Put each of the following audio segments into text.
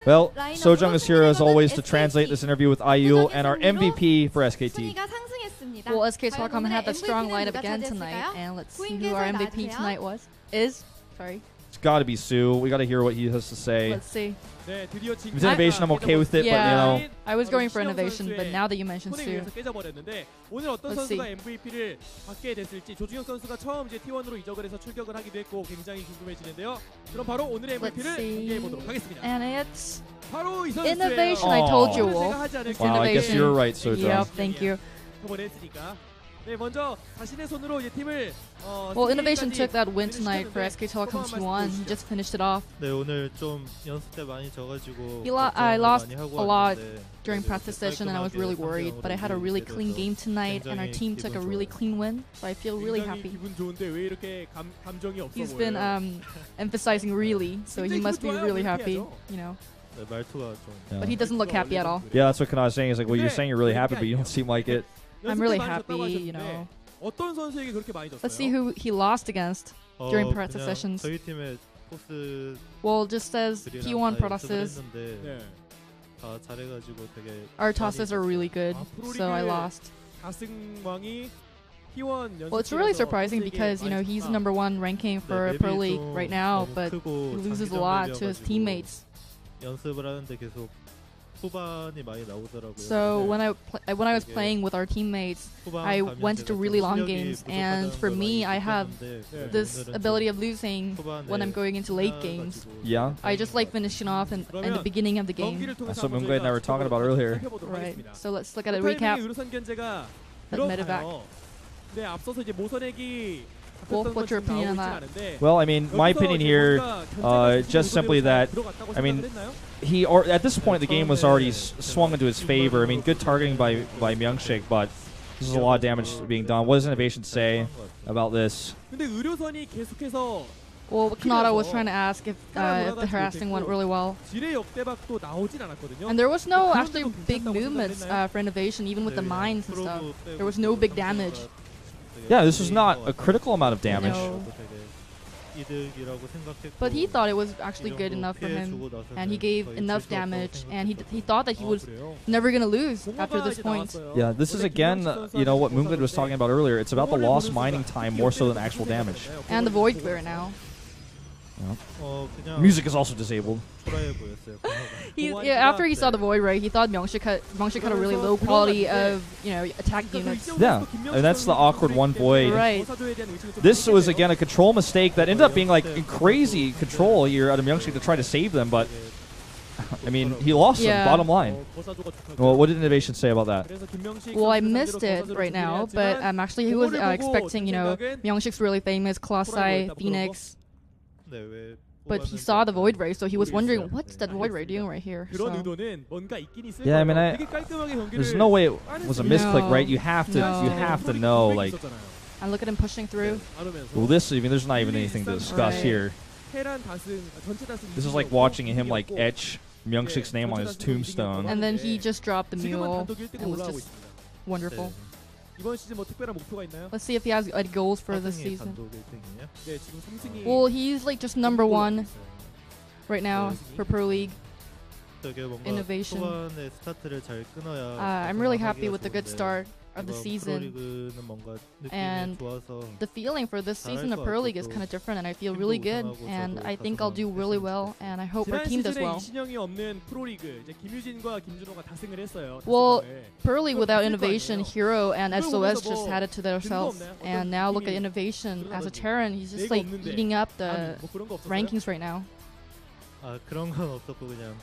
Well, Sojung is here as always to translate this interview with IU and our MVP for SKT. Well, SK Telecom had that strong lineup again tonight, and let's see who our MVP tonight is. It's got to be Sue. We got to hear what he has to say. Let's see. If it's innovation, I'm okay with it, yeah, but you know. I was going for innovation, but now that you mentioned Sue, let's see. MVP를 받게 됐을지 조중혁 선수가 처음 이제 T1으로 이적을 해서 출격을 하기도 했고 굉장히 궁금해지는데요. 그럼 바로 오늘의 MVP를 공개해 보도록 하겠습니다. And it's 바로 이 innovation. I told you, Wolf. It's wow, I guess innovation. you're right, Sojung. Yep, thank you. 저번에 했으니까. 네, 먼저 자신의 손으로 이제 팀을 Well, innovation took that win tonight for SK Telecom T1. He just finished it off. 네, 오늘 좀 연습 때 많이 져가지고 I lost a lot during practice session and I was really worried, but I had a really clean game tonight and our team took a really clean win, so I feel really happy. 기분 좋은데 왜 이렇게 감정이 없어 He's been emphasizing really, so he must be really happy, you know. 네, 말투가 좀. Yeah. But he doesn't look happy at all. Yeah, that's what Kanai is saying. He's like, well, you're saying you're really happy, but you don't seem like it. I'm really happy, you know. 어떤 선수에게 그렇게 많이 졌어요? Let's see who he lost against during practice sessions. 저희 팀의 토스. Well, just says T1 products. 다 잘해가지고 되게. Our tosses are really good, so I lost. 다승왕이 T1 Well, it's really surprising because, you know, he's #1 ranking for Pro League right now, but he loses a lot to his teammates. 연습을 하는데 계속 후반이 많이 나오더라고요. So when I was playing with our teammates, I went to really long games, and for me, I have this ability of losing when I'm going into late games. Yeah. I just like finishing off in the beginning of the game. That's what Moongate and I were talking about earlier. Right. So let's look at a recap. At medevac. 네, 앞서서 이제 모선액이 Wolf, what's your opinion on that? Well, I mean, my opinion here, just simply that, I mean, at this point the game was already swung into his favor. I mean, good targeting by Myungshik, but this is a lot of damage being done. What does Innovation say about this? Well, Kanata was trying to ask if the harassing went really well. And there was no actually big movements for Innovation, even with the mines and stuff. There was no big damage. Yeah, this was not a critical amount of damage. No. But he thought it was actually good enough for him, and he gave enough damage, and he thought that he was never going to lose after this point. Yeah, this is again, you know, what Moongate was talking about earlier. It's about the lost mining time more so than actual damage. And the Void Clear now. Yeah. Music is also disabled. After he saw the Void Ray, he thought Myungshik had a really low quality of, you know, attack units. Yeah, and that's the awkward one Void. Right. This was again a control mistake that ended up being like crazy control here out of Myungshik to try to save them, but I mean, he lost them, bottom line. Well, what did Innovation say about that? Well, I missed it right now, but actually he was expecting, you know, Myungshik's really famous Colossi, Phoenix. But he saw the Void Ray, so he was wondering, what's that Void Ray doing right here? So. Yeah, I mean, there's no way it was a misclick, right? You have to know, like. And look at him pushing through. Well, there's not even anything to discuss here. This is like watching him like etch Myungshik's name on his tombstone. And then he just dropped the mule. It was just wonderful. Let's see if he has any goals for this season. Well, he's like just #1 right now for Pro League. Innovation. I'm really happy with the good start of the season, and the feeling for this season of Pro League is kind of different, and I feel really good, and I think I'll do really well, and I hope our team does well. Well, Pro League without Innovation, Hero, and SOS just had it to themselves, and now look at Innovation as a Terran. He's just like eating up the rankings right now. 그런 건 없었고 그냥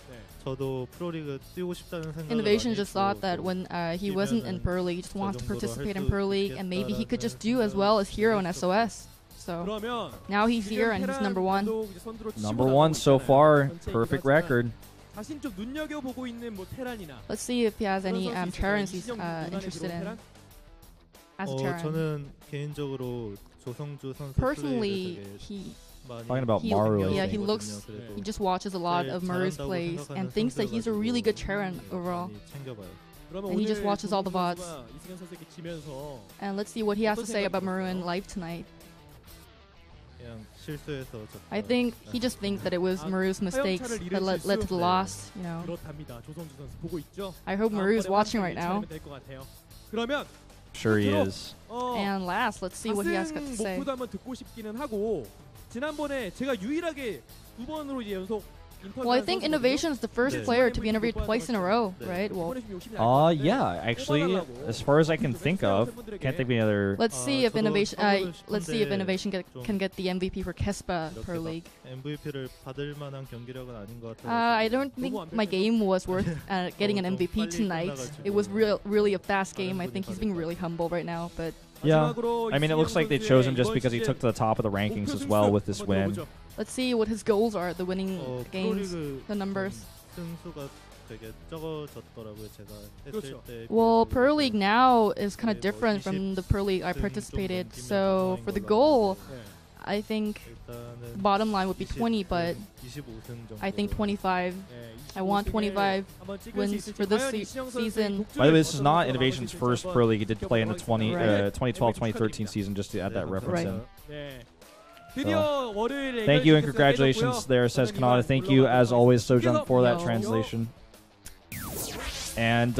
저도 프로리그 뛰고 싶다는 생각을 Innovation just thought that when he wasn't in Pro League, he just wants to participate in Pro League, and maybe he could just do as well as Hero and SOS. So now he's here and he's #1. #1 so far, perfect record. Let's see if he has any Terrans he's interested in as a Terran. 저는 개인적으로 조성주 선수 Personally, talking about Maru. Yeah, he just watches a lot of Maru's plays and thinks that he's a really good Terran overall. And he just watches all the VODs. And let's see what he has to say about Maru in live tonight. 실수해서 졌다. I think he just thinks that it was Maru's mistakes that led to the loss. You know. 그렇답니다. 조성주 선수 보고 있죠. I hope Maru is watching right now. 그러면 Sure he is. And last, let's see what he has got to say. 목표도 한번 듣고 싶기는 하고 지난번에 제가 유일하게 두 번으로 이제 연속 Well, I think Innovation is the first player to be interviewed twice in a row, right? Well, Yeah, actually, as far as I can think of, can't think of any other. let's see if Innovation. Let's see if Innovation can get the MVP for Kespa Pro League. MVP를 받을 만한 경기력은 아닌 것 같아요. I don't think my game was worth getting an MVP tonight. It was really a fast game. I think he's being really humble right now, but. Yeah, I mean, it looks like they chose him just because he took to the top of the rankings as well with this win. Let's see what his goals are, the winning games, the numbers. 승수가 되게 적어졌더라고요. 제가 했을 때. Well, Pro League now is kind of different from the Pro League I participated. So for the goal, I think bottom line would be 20, but I think 25. I want 25 wins for this season. By the way, this is not Innovation's first Pro League. He did play in the 2012-2013 season, just to add that reference in. So, thank you and congratulations there, says Kanata. Thank you, as always, Sojung, for that translation. And,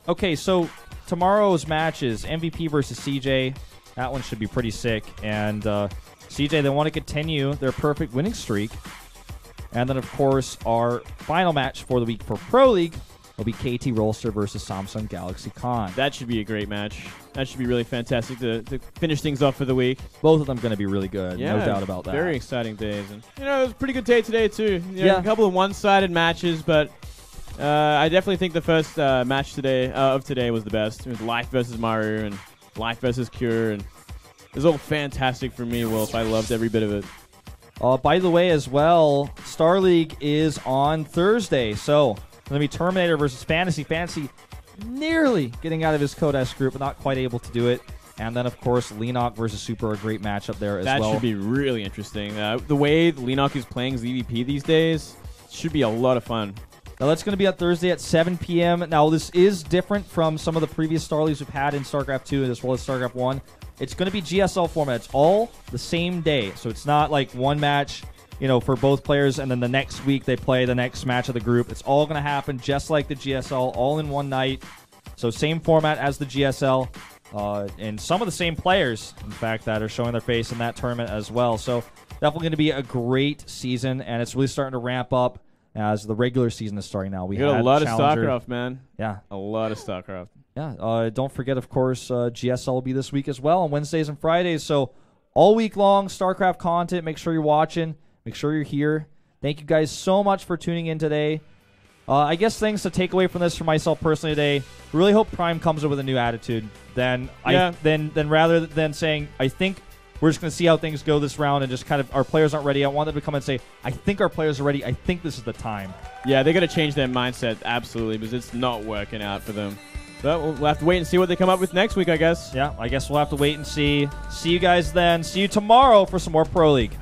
okay, so tomorrow's match is MVP versus CJ. That one should be pretty sick. And CJ, they want to continue their perfect winning streak. And then, of course, our final match for the week for Pro League will be KT Rolster versus Samsung Galaxy Con. That should be a great match. That should be really fantastic to finish things off for the week. Both of them going to be really good, yeah, no doubt about that. Very exciting days. And, it was a pretty good day today, too. A couple of one-sided matches, but I definitely think the first match of today was the best. It was Life versus Maru and Life versus Cure, and it was all fantastic for me, Wolf. I loved every bit of it. By the way, as well, Star League is on Thursday, so it's going to be Terminator versus Fantasy. Fantasy nearly getting out of his Code S group, but not quite able to do it. And then, of course, Lenok versus Super, a great matchup there as well. That should be really interesting. The way Lenok is playing ZVP these days should be a lot of fun. Now, that's going to be on Thursday at 7 p.m. Now, this is different from some of the previous Star Leagues we've had in StarCraft 2 as well as StarCraft 1. It's going to be GSL format. It's all the same day. So it's not like one match, for both players, and then the next week they play the next match of the group. It's all going to happen just like the GSL, all in one night. So same format as the GSL, and some of the same players, in fact, that are showing their face in that tournament as well. So definitely going to be a great season, and it's really starting to ramp up as the regular season is starting now. We had a lot of StarCraft, man. Yeah. A lot of StarCraft. Yeah. Don't forget, of course, GSL will be this week as well on Wednesdays and Fridays. So all week long, StarCraft content. Make sure you're watching. Make sure you're here. Thank you guys so much for tuning in today. I guess things to take away from this for myself personally today. Really hope Prime comes up with a new attitude. Then rather than saying, I think we're just going to see how things go this round and just kind of our players aren't ready. I want them to come and say, I think our players are ready. I think this is the time. Yeah, they got to change their mindset, absolutely, because it's not working out for them. But we'll have to wait and see what they come up with next week, I guess. Yeah, I guess we'll have to wait and see. See you guys then. See you tomorrow for some more Pro League.